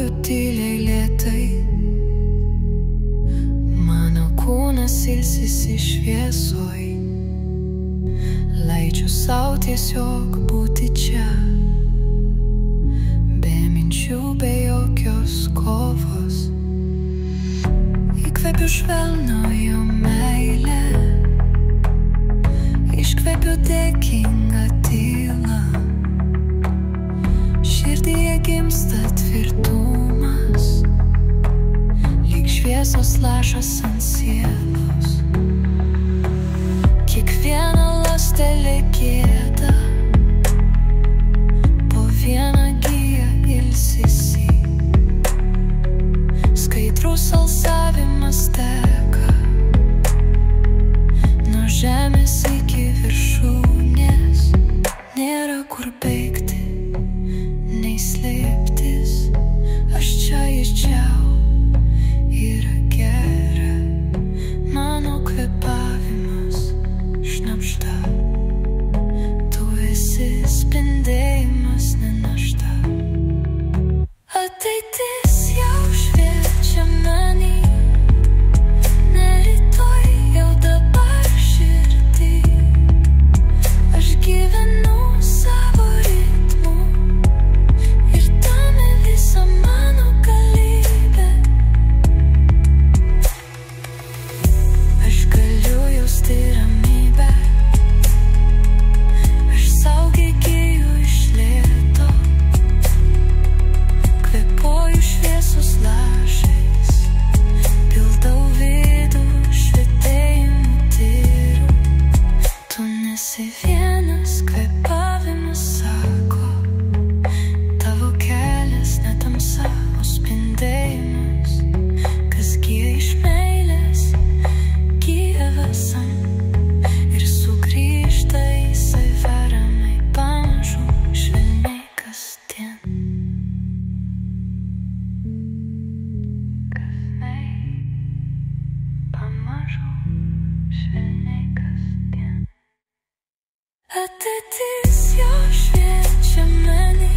kvėpuoju tyliai lėtai, mano kūnas ilsisi šviesoj, leidžiu sau tiesiog būti čia, be minčių, be jokios kovos. Įkvepiu švelnųją meilę, iškvepiu dėkingą tylą, širdyje gimsta tvirtumas, lyg šviesos lašas ant sielos. Kiekviena ląstelė gieda, po vieną giją ilsisi, skaidrus alsavimas teka nuo žemės iki viršūnės. Nėra kur baigti, nei slėptis, aš čia iš čia, yra gera. Mano kvėpavimas šnabžda, tu esi spindėjimas, ne našta. Ateitis jau šviečia many, ne rytoj, jau dabar širdį. Aš gyvenu savo ritmu ir tame visa mano galybė. Aš galiu jausti ramybę, aš saugiai gyju iš lėto, kvėpuoju šviesos lašais, pildau vidų švytėjimu tyru. Tu nesi vienas, kvėpavimas sako, tavo kelias ne tamsa, o spindėjimas, kas gyja iš meilės, gyja visam ir sugrįžta į save ramiai, pamažu, švelniai kasdien. Pamažu, švelniai kasdien. Ateitis jau šviečia many,